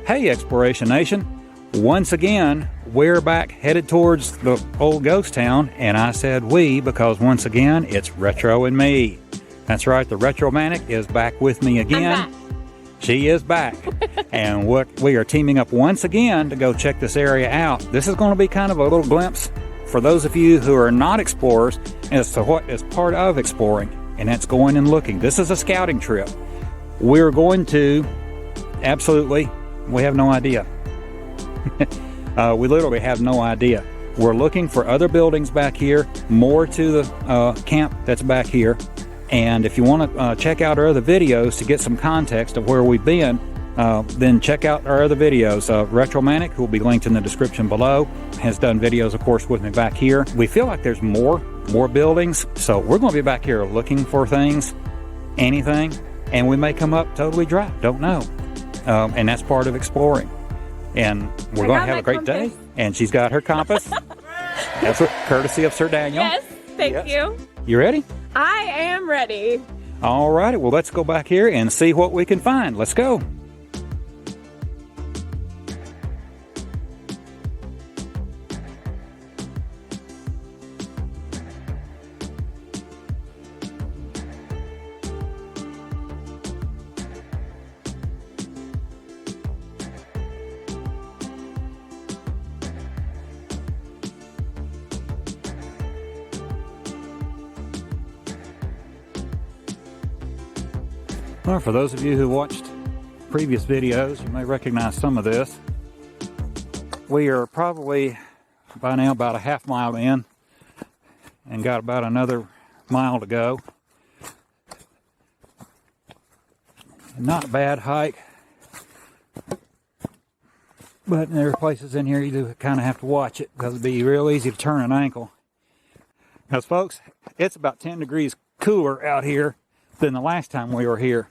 Hey Exploration Nation, once again we're back headed towards the old ghost town, and I said we because once again it's Retro and me. That's right, the Retromantic is back with me again. I'm back. She is back. And we are teaming up once again to go check this area out. This is going to be kind of a little glimpse for those of you who are not explorers as to what is part of exploring, and that's going and looking. This is a scouting trip. We're going to absolutely, we have no idea. We literally have no idea. We're looking for other buildings back here, more to the camp that's back here. And if you want to check out our other videos to get some context of where we've been, then check out our other videos. Retromantic, who will be linked in the description below, has done videos, of course, with me back here. We feel like there's more buildings, so we're going to be back here looking for things, anything, and we may come up totally dry. Don't know. And that's part of exploring. And we're going to have a great day. And she's got her compass. That's courtesy of Sir Daniel. Yes, thank you. You ready? I am ready. All righty. Well, let's go back here and see what we can find. Let's go. Well, for those of you who watched previous videos, you may recognize some of this. We are probably by now about a half mile in and got about another mile to go. Not a bad hike, but there are places in here you do kind of have to watch it because it'd be real easy to turn an ankle. Because folks, it's about 10 degrees cooler out here than the last time we were here.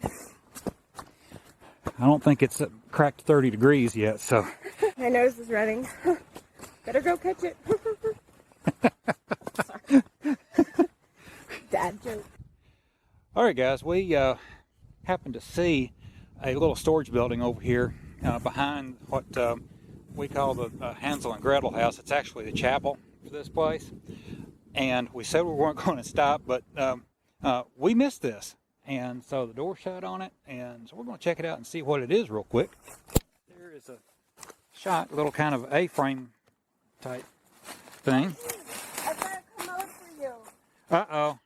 I don't think it's cracked 30 degrees yet, so. My nose is running. Better go catch it. Dad joke. All right, guys, we happened to see a little storage building over here behind what we call the Hansel and Gretel house. It's actually the chapel for this place. And we said we weren't going to stop, but we missed this, and so the door shut on it, and so we're going to check it out and see what it is real quick. There is a shot, little kind of A-frame type thing. I got a commode for you. Uh-oh.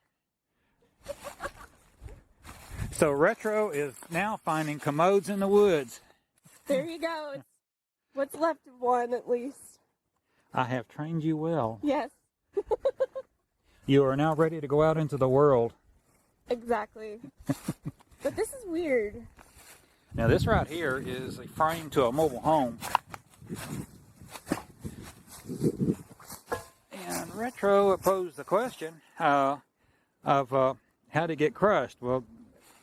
So Retro is now finding commodes in the woods. There you go. It's what's left of one, at least. I have trained you well. Yes. You are now ready to go out into the world. Exactly. But this is weird. Now this right here is a frame to a mobile home. And Retro posed the question of how to get crushed. Well,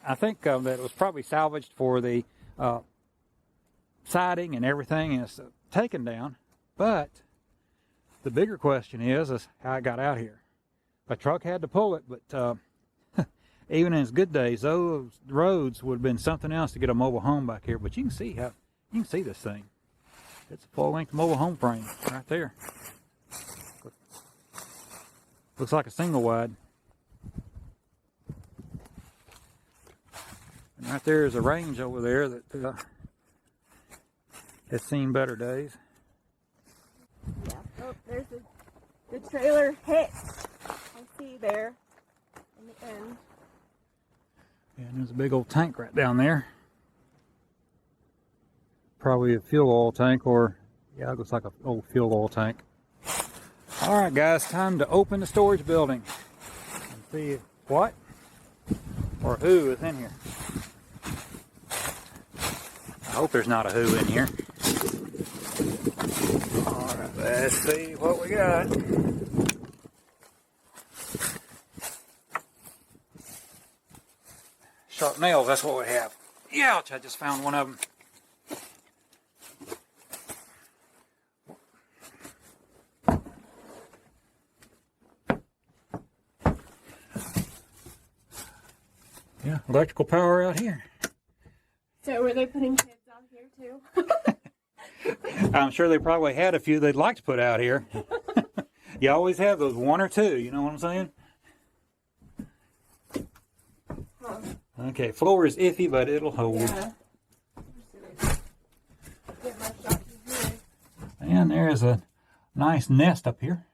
I think that it was probably salvaged for the siding and everything, and it's taken down. But the bigger question is how it got out here. A truck had to pull it, but even in its good days, those roads would have been something else to get a mobile home back here. But you can see this thing. It's a full-length mobile home frame right there. Looks like a single wide. And right there is a range over there that has seen better days. Yeah. Oh, there's the trailer hit. I see there in the end. And there's a big old tank right down there. Probably a fuel oil tank, or yeah, it looks like an old fuel oil tank. All right, guys, time to open the storage building and see what or who is in here. I hope there's not a who in here. All right, let's see what we got. Sharp nails, that's what we have. Ouch, I just found one of them. Yeah, electrical power out here. So were they putting kids out here too? I'm sure they probably had a few they'd like to put out here. You always have those one or two, you know what I'm saying? Okay, floor is iffy, but it'll hold. Yeah. Get my shot here. And there's a nice nest up here.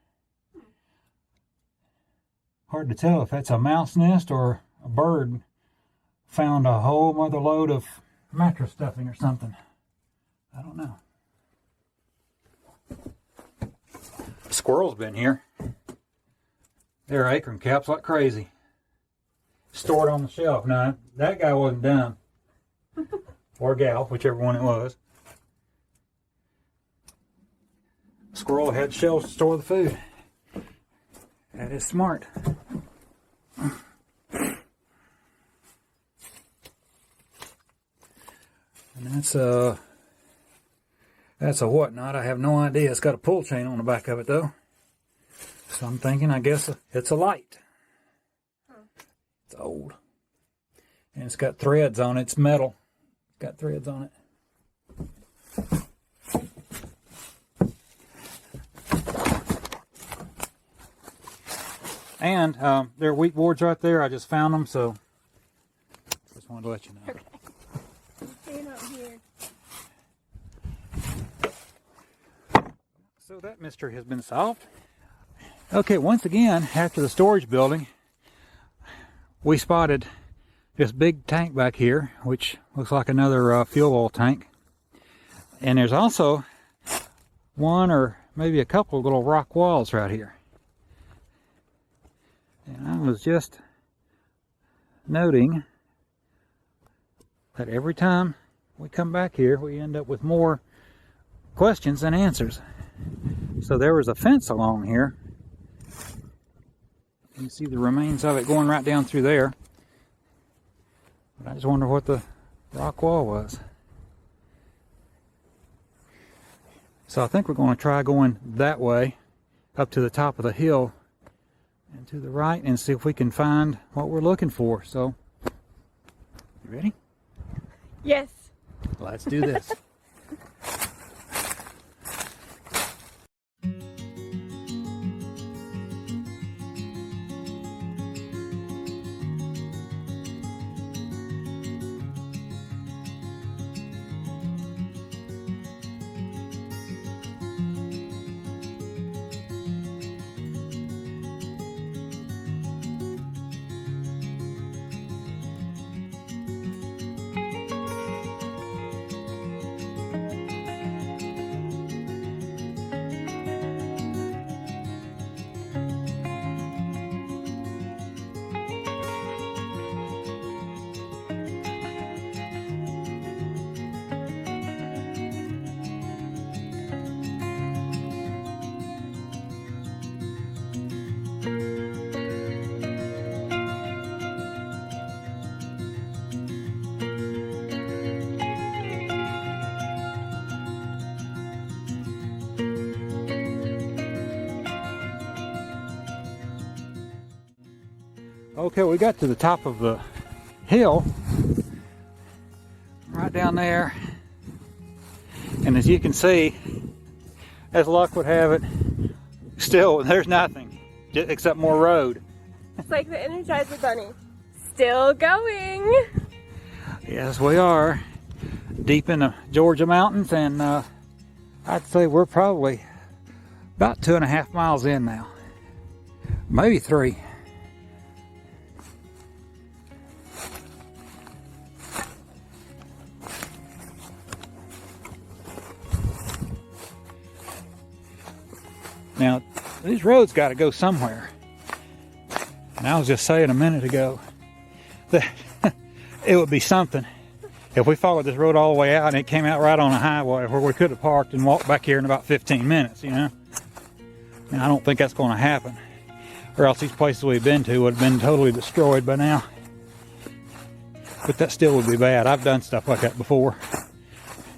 Hard to tell if that's a mouse nest or a bird found a whole mother load of mattress stuffing or something. I don't know. Squirrel's been here. They're acorn caps like crazy. Stored on the shelf. No, that guy wasn't dumb. Or gal, whichever one it was. Squirrel had shelves to store the food. That is smart. And that's a whatnot. I have no idea. It's got a pull chain on the back of it though. So I'm thinking, I guess it's a light. It's old. And it's got threads on it. It's metal. It's got threads on it. And there are wheat boards right there. I just found them, so just wanted to let you know. Okay. Stand up here. So that mystery has been solved. Okay, once again, after the storage building, we spotted this big tank back here, which looks like another fuel oil tank. And there's also one or maybe a couple of little rock walls right here. And I was just noting that every time we come back here, we end up with more questions than answers. So there was a fence along here. You can see the remains of it going right down through there. But I just wonder what the rock wall was. So I think we're going to try going that way up to the top of the hill and to the right and see if we can find what we're looking for. So, you ready? Yes. Let's do this. Okay, we got to the top of the hill, right down there, and as you can see, as luck would have it, still there's nothing except more road. It's like the Energizer Bunny. Still going. Yes, we are deep in the Georgia mountains, and I'd say we're probably about 2.5 miles in now, maybe 3. Now, these roads got to go somewhere. And I was just saying a minute ago that it would be something if we followed this road all the way out and it came out right on a highway where we could have parked and walked back here in about 15 minutes, you know? And I don't think that's going to happen. Or else these places we've been to would have been totally destroyed by now. But that still would be bad. I've done stuff like that before.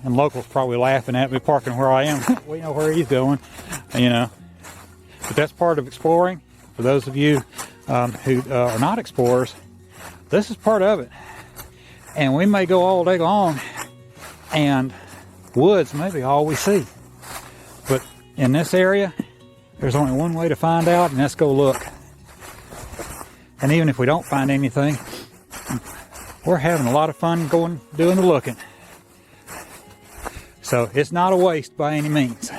And locals probably laughing at me parking where I am. We know where he's going, you know. But that's part of exploring. For those of you who are not explorers, this is part of it. And we may go all day long and woods may be all we see. But in this area, there's only one way to find out, and that's go look. And even if we don't find anything, we're having a lot of fun doing the looking. So it's not a waste by any means.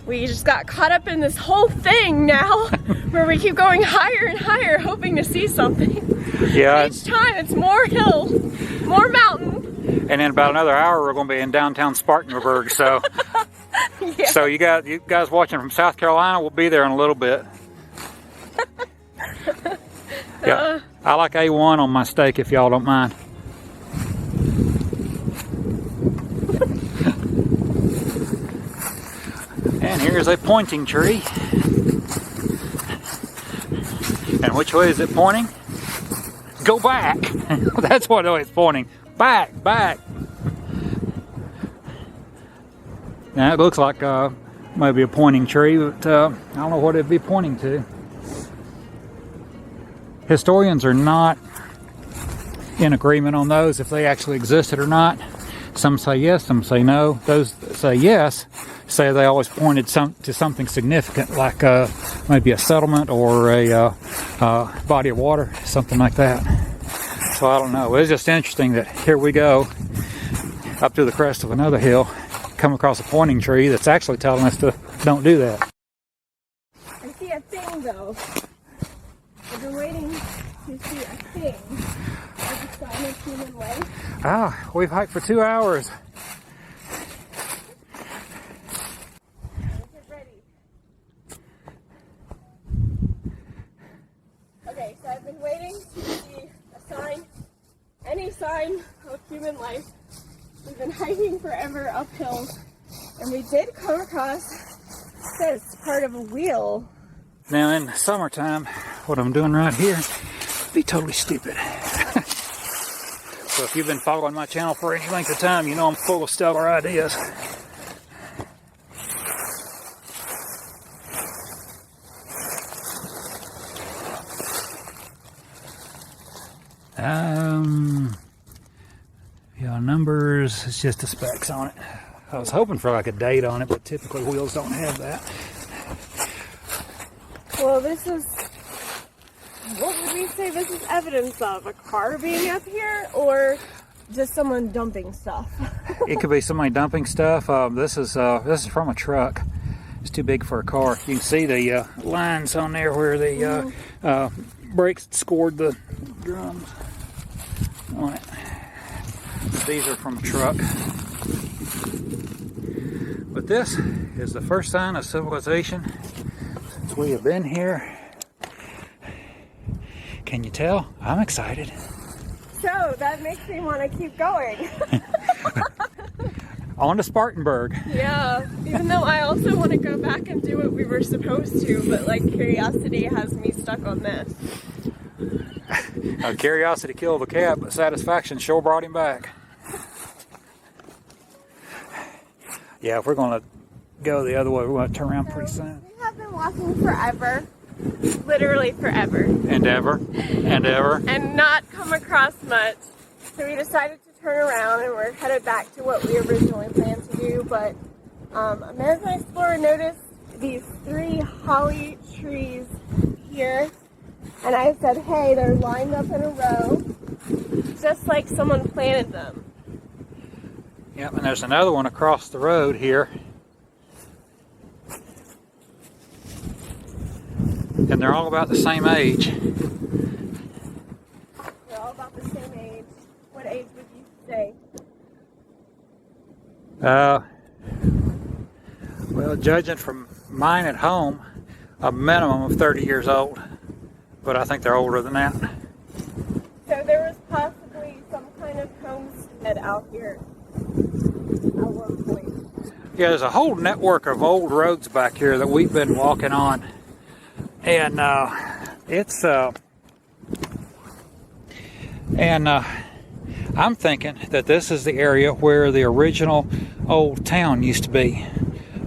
We just got caught up in this whole thing now where we keep going higher and higher hoping to see something. Yeah. Each time it's more hill, more mountain. And in about another hour we're going to be in downtown Spartanburg. So Yeah. so you guys watching from South Carolina, we'll be there in a little bit. Yeah. I like A1 on my steak if y'all don't mind. And here's a pointing tree. And which way is it pointing? Go back. That's what it's pointing. Back, back. Now it looks like maybe a pointing tree, but I don't know what it'd be pointing to. Historians are not in agreement on those, if they actually existed or not. Some say yes, some say no. Those that say yes say they always pointed to something significant, like maybe a settlement or a body of water, something like that. So I don't know. It's just interesting that here we go up to the crest of another hill, come across a pointing tree that's actually telling us to don't do that. I see a thing though. I've been waiting to see a thing. Like a sign of human life. Ah, we've hiked for 2 hours. Get ready. Okay, so I've been waiting to see a sign, any sign of human life. We've been hiking forever uphill, and we did come across this part of a wheel. Now in the summertime, what I'm doing right here would be totally stupid. So if you've been following my channel for any length of time, you know I'm full of stellar ideas. Yeah, numbers, it's just the specs on it. I was hoping for like a date on it, but typically wheels don't have that. Well, this is, what would we say this is evidence of? A car being up here, or just someone dumping stuff? It could be somebody dumping stuff. This is from a truck. It's too big for a car. You can see the lines on there where the brakes scored the drums on it. These are from a truck. But this is the first sign of civilization since we have been here. Can you tell? I'm excited. So that makes me want to keep going. On to Spartanburg. Yeah, even though I also want to go back and do what we were supposed to, but like curiosity has me stuck on this. Curiosity killed the cat, but satisfaction sure brought him back. Yeah, if we're going to go the other way, we're going to turn around pretty soon. We have been walking forever, literally forever. And ever, and ever. And not come across much. So we decided to turn around and we're headed back to what we originally planned to do. But American Explorer noticed these 3 holly trees here. And I said, hey, they're lined up in a row, just like someone planted them. Yep, and there's another one across the road here. And they're all about the same age. They're all about the same age. What age would you say? Well, judging from mine at home, a minimum of 30 years old. But I think they're older than that. So there was possibly some kind of homestead out here at one point. Yeah, there's a whole network of old roads back here that we've been walking on. And I'm thinking that this is the area where the original old town used to be.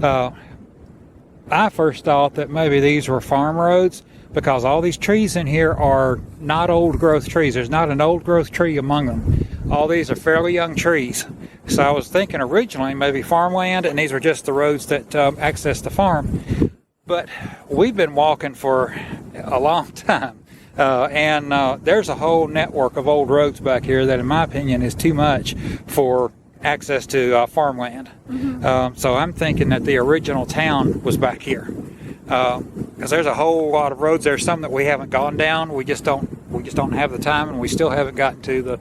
I first thought that maybe these were farm roads, because all these trees in here are not old growth trees. There's not an old growth tree among them. all these are fairly young trees. So I was thinking originally maybe farmland, and these were just the roads that access the farm. But we've been walking for a long time, and there's a whole network of old roads back here that, in my opinion, is too much for access to farmland. So I'm thinking that the original town was back here, because there's a whole lot of roads. There's some that we haven't gone down. We just don't have the time, and we still haven't gotten to the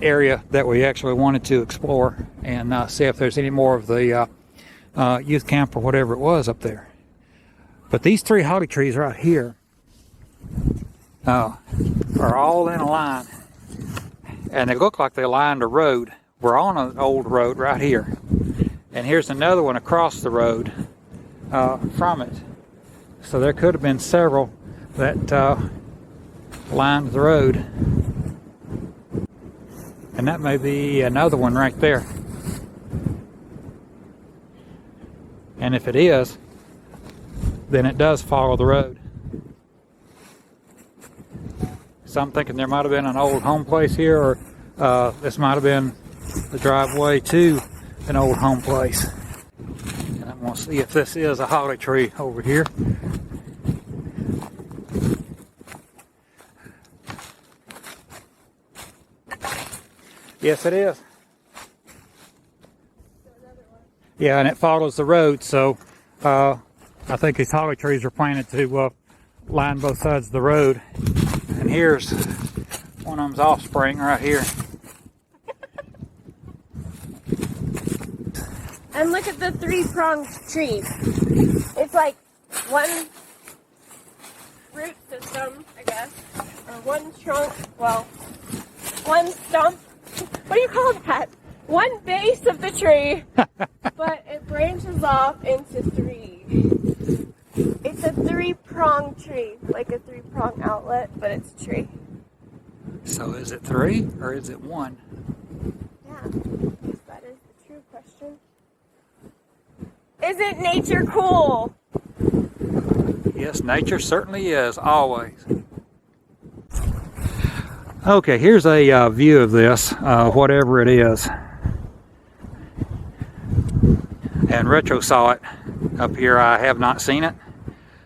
area that we actually wanted to explore and see if there's any more of the youth camp or whatever it was up there. But these 3 holly trees right here are all in a line, and they look like they lined a road. We're on an old road right here, and here's another one across the road from it. So there could have been several that lined the road, and that may be another one right there. And if it is, then it does follow the road. So I'm thinking there might have been an old home place here, or this might have been the driveway to an old home place. And I'm going to see if this is a holly tree over here. Yes, it is. Yeah, and it follows the road, so I think these holly trees are planted to line both sides of the road. And here's one of them's offspring right here. And look at the 3-pronged tree. It's like one root system, I guess, or one trunk, well, one stump. What do you call that? One base of the tree, but it branches off into 3. It's a 3-pronged tree, like a 3-prong outlet, but it's a tree. So is it 3 or is it 1? Yeah, I guess that is the true question. Isn't nature cool? Yes, nature certainly is, always. Okay, here's a view of this, whatever it is. And Retro saw it up here. I have not seen it.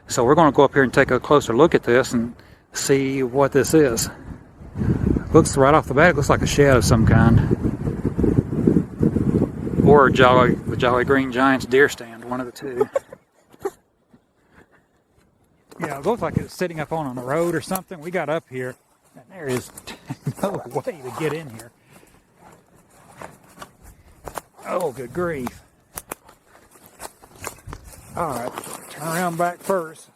So we're going to go up here and take a closer look at this and see what this is. Looks right off the bat, it looks like a shed of some kind. Or the Jolly Green Giant's deer stand, one of the two. Yeah, it looks like it's sitting up on a road or something. We got up here, and there is no way to get in here. Oh, good grief. Alright, turn around back first.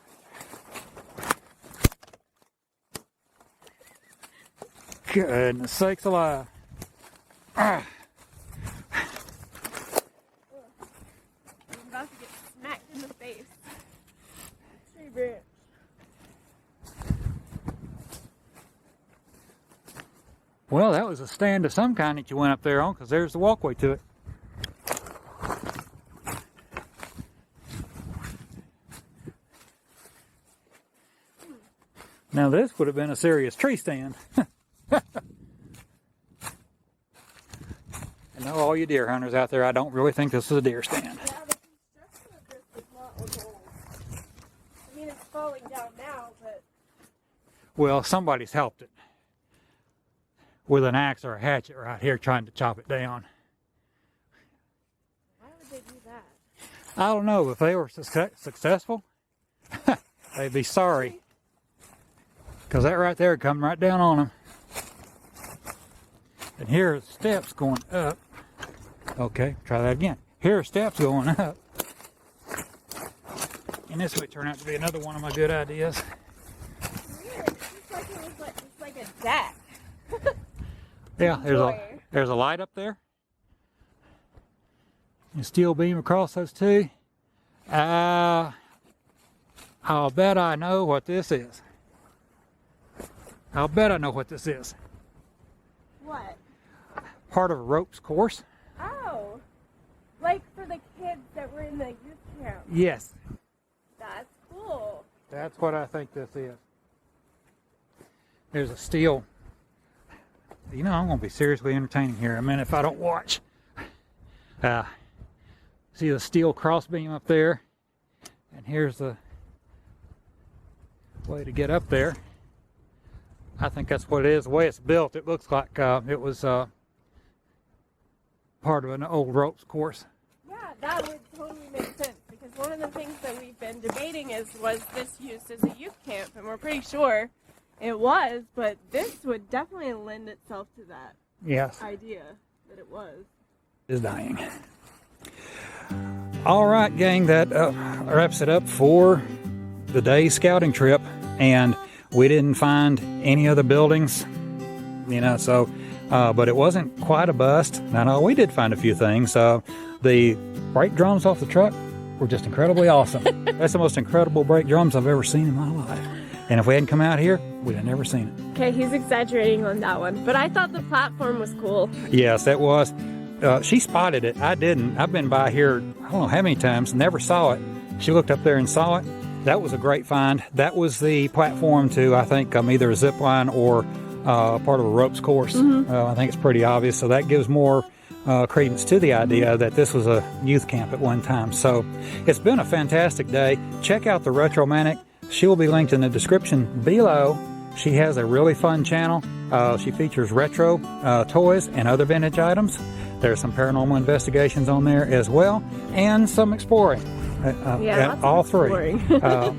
Goodness sakes alive. I'm about to get smacked in the face. Tree branch. Well, that was a stand of some kind that you went up there on, because there's the walkway to it. Now this would have been a serious tree stand. I know all you deer hunters out there, I don't really think this is a deer stand. Yeah, the construction of this is not old. I mean, it's falling down now, but... Well, somebody's helped it with an axe or a hatchet right here trying to chop it down. Why would they do that? I don't know. If they were successful, they'd be sorry. Because that right there come right down on them. And here are steps going up. Okay, try that again. Here are steps going up. And this would turn out to be another one of my good ideas. Weird. It looks like it's like a deck. Yeah, there's a light up there. A steel beam across those two. I'll bet I know what this is. I'll bet I know what this is. What? Part of a ropes course. Oh. Like for the kids that were in the youth camp. Yes. That's cool. That's what I think this is. There's a steel You know, I'm going to be seriously entertaining here in a minute if I don't watch. See the steel crossbeam up there? And here's the way to get up there. I think that's what it is. The way it's built, it looks like it was part of an old ropes course. Yeah, that would totally make sense, because one of the things that we've been debating was this used as a youth camp, and we're pretty sure it was, but this would definitely lend itself to that Yes. idea that it was. Is dying. All right, gang, that wraps it up for the day scouting trip, and we didn't find any other buildings, you know, so but it wasn't quite a bust. Now, we did find a few things. The brake drums off the truck were just incredibly awesome. That's the most incredible brake drums I've ever seen in my life, and if we hadn't come out here, we'd have never seen it. Okay, he's exaggerating on that one, but I thought the platform was cool. Yes, it was. She spotted it. I didn't. I've been by here, I don't know how many times, never saw it. She looked up there and saw it. That was a great find. That was the platform to, I think, either a zip line or part of a ropes course. I think it's pretty obvious. So that gives more credence to the idea that this was a youth camp at one time. So it's been a fantastic day. Check out the Retromantic. She will be linked in the description below. She has a really fun channel. She features retro toys and other vintage items. There's some paranormal investigations on there as well, and some exploring. All three. But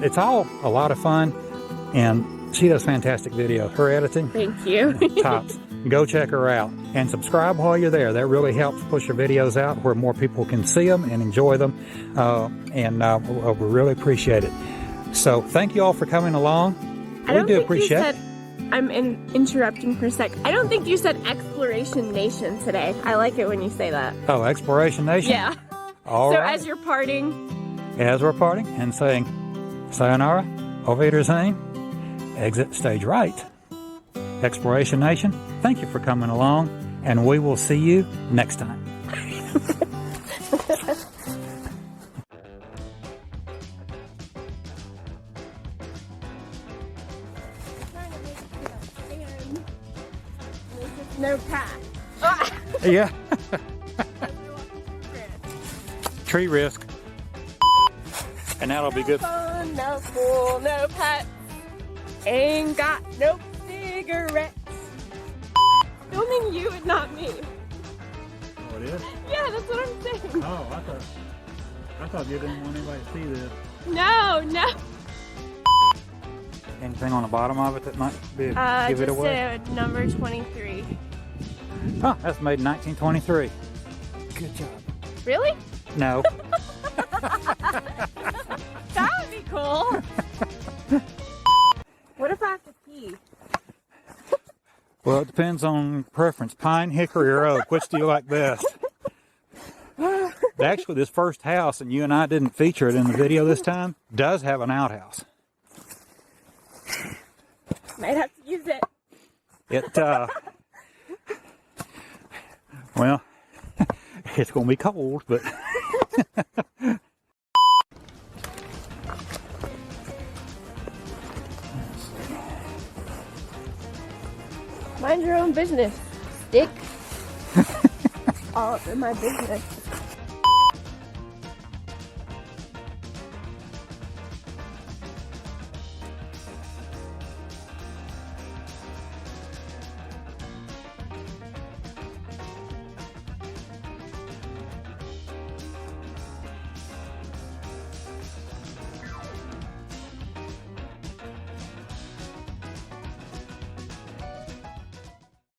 it's all a lot of fun, and she does fantastic videos. Her editing, thank you. Tops. Go check her out and subscribe while you're there. That really helps push her videos out where more people can see them and enjoy them, we really appreciate it. So thank you all for coming along. We do appreciate it. I'm interrupting for a sec. I don't think you said Exploration Nation today. I like it when you say that. Oh, Exploration Nation? Yeah. All right. As you're parting. As we're parting and saying sayonara, auf Wiedersehen, exit stage right. Exploration Nation, thank you for coming along, and we will see you next time. No path. Yeah. Tree risk. And that'll be good. Fun, no pool, no pets. Ain't got no cigarettes. Filming you and not me. Oh, it is? Yeah, that's what I'm saying. Oh, I thought you didn't want anybody to see this. No. Anything on the bottom of it that might be give it away? Just number 23. Oh, that's made in 1923. Good job. Really? No. That would be cool. What if I have to pee? Well, it depends on preference. Pine, hickory, or oak. Which do you like best? Actually, this first house, and you and I didn't feature it in the video this time, does have an outhouse. Might have to use it. Well, it's going to be cold, but... Mind your own business, stick. All up in my business.